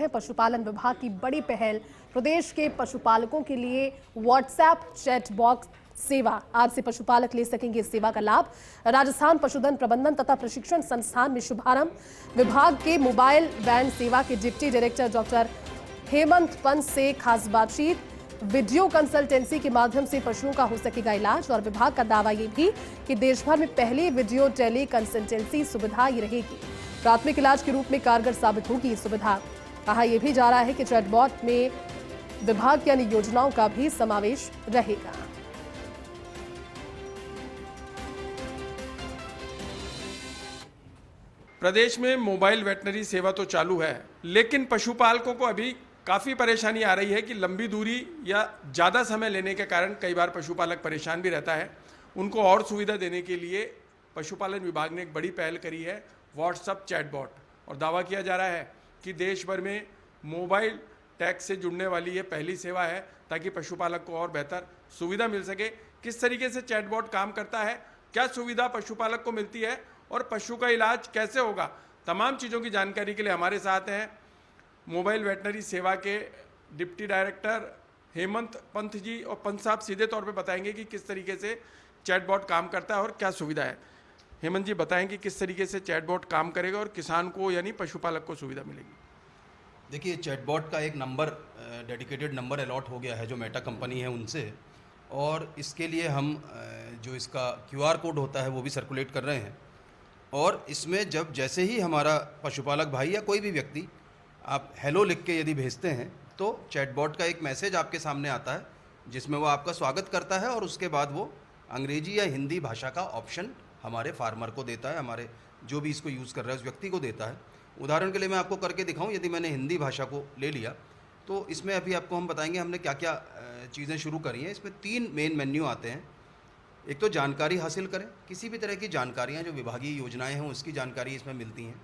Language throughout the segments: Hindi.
पशुपालन विभाग की बड़ी पहल, प्रदेश के पशुपालकों के लिए व्हाट्सएप चैट बॉक्स सेवा। आज से पशुपालक ले सकेंगे इस सेवा का लाभ। राजस्थान पशुधन प्रबंधन तथा प्रशिक्षण संस्थान में शुभारंभ। विभाग के मोबाइल वैन सेवा के deputy director doctor Hemant Pant से खास बातचीत। वीडियो कंसल्टेंसी के माध्यम से पशुओं का हो सकेगा इलाज और विभाग का दावा ये भी कि देश भर में पहली वीडियो टेली कंसल्टेंसी सुविधा ये रहेगी। प्राथमिक इलाज के रूप में कारगर साबित होगी ये सुविधा। कहा यह भी जा रहा है कि चैटबॉट में विभाग की अन्य योजनाओं का भी समावेश रहेगा। प्रदेश में मोबाइल वेटनरी सेवा तो चालू है, लेकिन पशुपालकों को अभी काफ़ी परेशानी आ रही है कि लंबी दूरी या ज़्यादा समय लेने के कारण कई बार पशुपालक परेशान भी रहता है। उनको और सुविधा देने के लिए पशुपालन विभाग ने एक बड़ी पहल करी है, व्हाट्सएप चैटबॉट, और दावा किया जा रहा है कि देश भर में मोबाइल टैक्स से जुड़ने वाली ये पहली सेवा है ताकि पशुपालक को और बेहतर सुविधा मिल सके। किस तरीके से चैटबॉट काम करता है, क्या सुविधा पशुपालक को मिलती है और पशु का इलाज कैसे होगा, तमाम चीज़ों की जानकारी के लिए हमारे साथ हैं मोबाइल वेटनरी सेवा के डिप्टी डायरेक्टर हेमंत पंत जी। और पंत साहब सीधे तौर पे बताएंगे कि किस तरीके से चैटबॉट काम करता है और क्या सुविधा है। हेमंत जी बताएं कि किस तरीके से चैटबॉट काम करेगा और किसान को यानी पशुपालक को सुविधा मिलेगी। देखिए, चैटबॉट का एक नंबर, डेडिकेटेड नंबर अलॉट हो गया है जो मेटा कंपनी है उनसे, और इसके लिए हम जो इसका QR कोड होता है वो भी सर्कुलेट कर रहे हैं। और इसमें जब जैसे ही हमारा पशुपालक भाई या कोई भी व्यक्ति आप हेलो लिख के यदि भेजते हैं तो चैटबॉट का एक मैसेज आपके सामने आता है जिसमें वो आपका स्वागत करता है और उसके बाद वो अंग्रेजी या हिंदी भाषा का ऑप्शन हमारे फार्मर को देता है, हमारे जो भी इसको यूज़ कर रहा है उस व्यक्ति को देता है। उदाहरण के लिए मैं आपको करके दिखाऊं, यदि मैंने हिंदी भाषा को ले लिया तो इसमें अभी आपको हम बताएंगे हमने क्या क्या चीज़ें शुरू करी हैं। इसमें 3 मेन मेन्यू आते हैं। एक तो जानकारी हासिल करें, किसी भी तरह की जानकारियाँ जो विभागीय योजनाएँ हैं उसकी जानकारी इसमें मिलती हैं,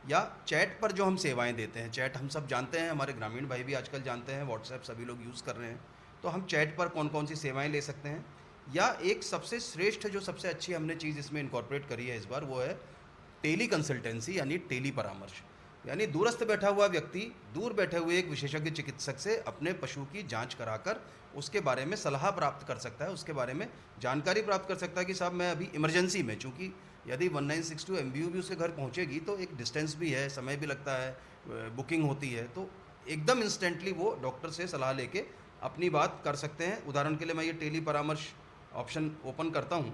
या चैट पर जो हम सेवाएं देते हैं। चैट हम सब जानते हैं, हमारे ग्रामीण भाई भी आजकल जानते हैं, व्हाट्सएप सभी लोग यूज़ कर रहे हैं, तो हम चैट पर कौन कौन सी सेवाएं ले सकते हैं। या एक सबसे श्रेष्ठ जो सबसे अच्छी हमने चीज़ इसमें इनकॉर्पोरेट करी है इस बार, वो है टेली कंसल्टेंसी यानी टेली परामर्श। यानी दूरस्थ बैठा हुआ व्यक्ति दूर बैठे हुए एक विशेषज्ञ चिकित्सक से अपने पशु की जांच कराकर उसके बारे में सलाह प्राप्त कर सकता है, उसके बारे में जानकारी प्राप्त कर सकता है कि साहब मैं अभी इमरजेंसी में, चूँकि यदि 1962 MBU भी उसके घर पहुंचेगी तो एक डिस्टेंस भी है, समय भी लगता है, बुकिंग होती है, तो एकदम इंस्टेंटली वो डॉक्टर से सलाह लेके अपनी बात कर सकते हैं। उदाहरण के लिए मैं ये टेली परामर्श ऑप्शन ओपन करता हूं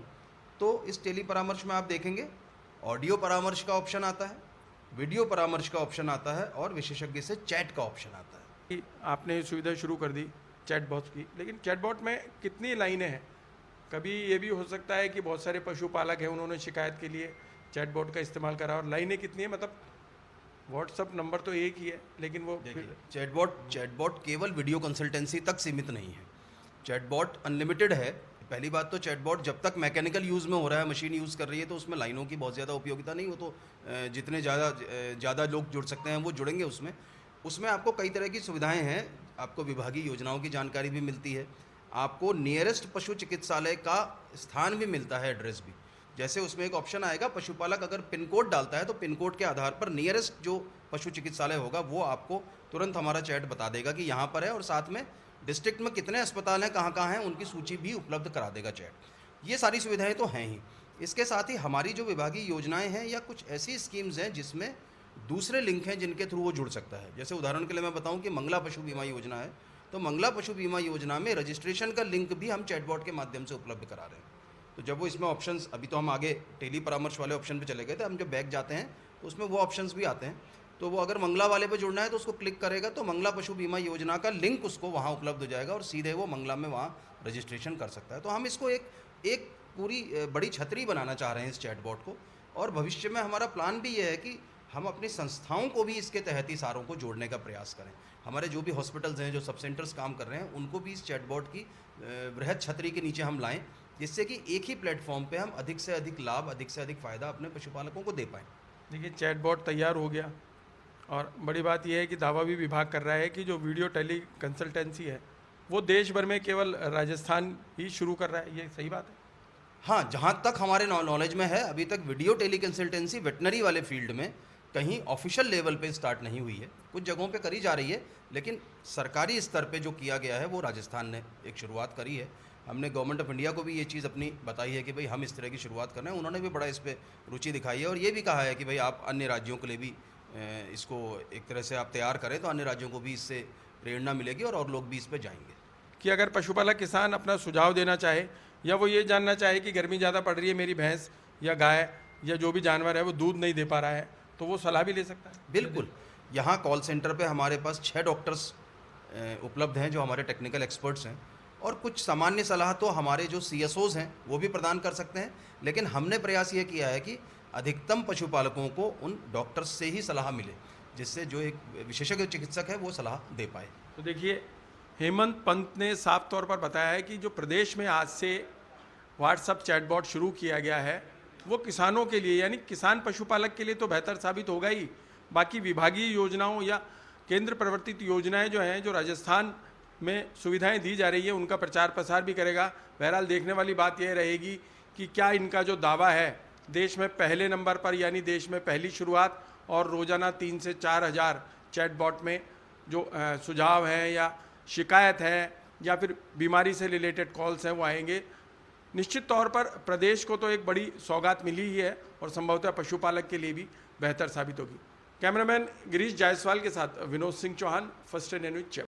तो इस टेली परामर्श में आप देखेंगे ऑडियो परामर्श का ऑप्शन आता है, वीडियो परामर्श का ऑप्शन आता है और विशेषज्ञ से चैट का ऑप्शन आता है। आपने सुविधा शुरू कर दी चैटबॉट की, लेकिन चैटबॉट में कितनी लाइनें हैं? कभी ये भी हो सकता है कि बहुत सारे पशुपालक हैं, उन्होंने शिकायत के लिए चैटबॉट का इस्तेमाल करा, और लाइनें कितनी है? मतलब व्हाट्सअप नंबर तो एक ही है, लेकिन वो चैटबॉट केवल वीडियो कंसल्टेंसी तक सीमित नहीं है। चैटबॉट अनलिमिटेड है। पहली बात तो चैटबॉट जब तक मैकेनिकल यूज़ में हो रहा है, मशीन यूज़ कर रही है, तो उसमें लाइनों की बहुत ज़्यादा उपयोगिता नहीं। वो तो जितने ज़्यादा लोग जुड़ सकते हैं वो जुड़ेंगे उसमें आपको कई तरह की सुविधाएँ हैं। आपको विभागीय योजनाओं की जानकारी भी मिलती है, आपको नियरेस्ट पशु चिकित्सालय का स्थान भी मिलता है, एड्रेस भी। जैसे उसमें एक ऑप्शन आएगा, पशुपालक अगर पिन कोड डालता है तो पिन कोड के आधार पर नियरेस्ट जो पशु चिकित्सालय होगा वो आपको तुरंत हमारा चैट बता देगा कि यहाँ पर है, और साथ में डिस्ट्रिक्ट में कितने अस्पताल हैं, कहाँ कहाँ हैं, उनकी सूची भी उपलब्ध करा देगा चैट। ये सारी सुविधाएँ तो हैं ही। इसके साथ ही हमारी जो विभागीय योजनाएँ हैं या कुछ ऐसी स्कीम्स हैं जिसमें दूसरे लिंक हैं जिनके थ्रू वो जुड़ सकता है। जैसे उदाहरण के लिए मैं बताऊँ कि मंगला पशु बीमा योजना है, तो मंगला पशु बीमा योजना में रजिस्ट्रेशन का लिंक भी हम चैटबॉट के माध्यम से उपलब्ध करा रहे हैं। तो जब वो इसमें ऑप्शंस, अभी तो हम आगे टेली परामर्श वाले ऑप्शन पे चले गए थे, हम जब बैक जाते हैं तो उसमें वो ऑप्शंस भी आते हैं। तो वो अगर मंगला वाले पे जुड़ना है तो उसको क्लिक करेगा तो मंगला पशु बीमा योजना का लिंक उसको वहाँ उपलब्ध हो जाएगा और सीधे वो मंगला में वहाँ रजिस्ट्रेशन कर सकता है। तो हम इसको एक पूरी बड़ी छतरी बनाना चाह रहे हैं इस चैटबॉट को, और भविष्य में हमारा प्लान भी ये है कि हम अपनी संस्थाओं को भी इसके तहत ही सारों को जोड़ने का प्रयास करें। हमारे जो भी हॉस्पिटल्स हैं, जो सब सेंटर्स काम कर रहे हैं, उनको भी इस चैटबॉट की बृहद छतरी के नीचे हम लाएं, जिससे कि एक ही प्लेटफॉर्म पे हम अधिक से अधिक लाभ, अधिक से अधिक फ़ायदा अपने पशुपालकों को दे पाएँ। देखिए, चैटबॉट तैयार हो गया, और बड़ी बात यह है कि दावा भी विभाग कर रहा है कि जो वीडियो टेली कंसल्टेंसी है वो देश भर में केवल राजस्थान ही शुरू कर रहा है। ये सही बात है? हाँ, जहाँ तक हमारे नॉलेज में है, अभी तक वीडियो टेली कंसल्टेंसी वेटनरी वाले फील्ड में कहीं ऑफिशियल लेवल पे स्टार्ट नहीं हुई है, कुछ जगहों पे करी जा रही है, लेकिन सरकारी स्तर पे जो किया गया है वो राजस्थान ने एक शुरुआत करी है। हमने गवर्नमेंट ऑफ इंडिया को भी ये चीज़ अपनी बताई है कि भाई हम इस तरह की शुरुआत कर रहे हैं। उन्होंने भी बड़ा इस पर रुचि दिखाई है और ये भी कहा है कि भाई आप अन्य राज्यों के लिए भी इसको एक तरह से आप तैयार करें तो अन्य राज्यों को भी इससे प्रेरणा मिलेगी और लोग भी इस पर जाएंगे। कि अगर पशुपालक किसान अपना सुझाव देना चाहे या वो ये जानना चाहे कि गर्मी ज़्यादा पड़ रही है, मेरी भैंस या गाय या जो भी जानवर है वो दूध नहीं दे पा रहा है, तो वो सलाह भी ले सकता है। बिल्कुल, यहाँ कॉल सेंटर पे हमारे पास 6 डॉक्टर्स उपलब्ध हैं जो हमारे टेक्निकल एक्सपर्ट्स हैं, और कुछ सामान्य सलाह तो हमारे जो CSOs हैं वो भी प्रदान कर सकते हैं, लेकिन हमने प्रयास ये किया है कि अधिकतम पशुपालकों को उन डॉक्टर्स से ही सलाह मिले, जिससे जो एक विशेषज्ञ चिकित्सक है वो सलाह दे पाए। तो देखिए, हेमंत पंत ने साफ तौर पर बताया है कि जो प्रदेश में आज से व्हाट्सएप चैटबॉट शुरू किया गया है वो किसानों के लिए, यानी किसान पशुपालक के लिए तो बेहतर साबित होगा ही, बाकी विभागीय योजनाओं या केंद्र प्रवर्तित योजनाएं जो हैं, जो राजस्थान में सुविधाएं दी जा रही है, उनका प्रचार प्रसार भी करेगा। बहरहाल देखने वाली बात यह रहेगी कि क्या इनका जो दावा है देश में पहले नंबर पर, यानी देश में पहली शुरुआत, और रोज़ाना 3 से 4 हज़ार चैटबॉट में जो सुझाव हैं या शिकायत है या फिर बीमारी से रिलेटेड कॉल्स हैं वो आएंगे। निश्चित तौर पर प्रदेश को तो एक बड़ी सौगात मिली ही है और संभवतः पशुपालक के लिए भी बेहतर साबित होगी। कैमरामैन गिरीश जायसवाल के साथ Vinod Singh Chauhan, first India news.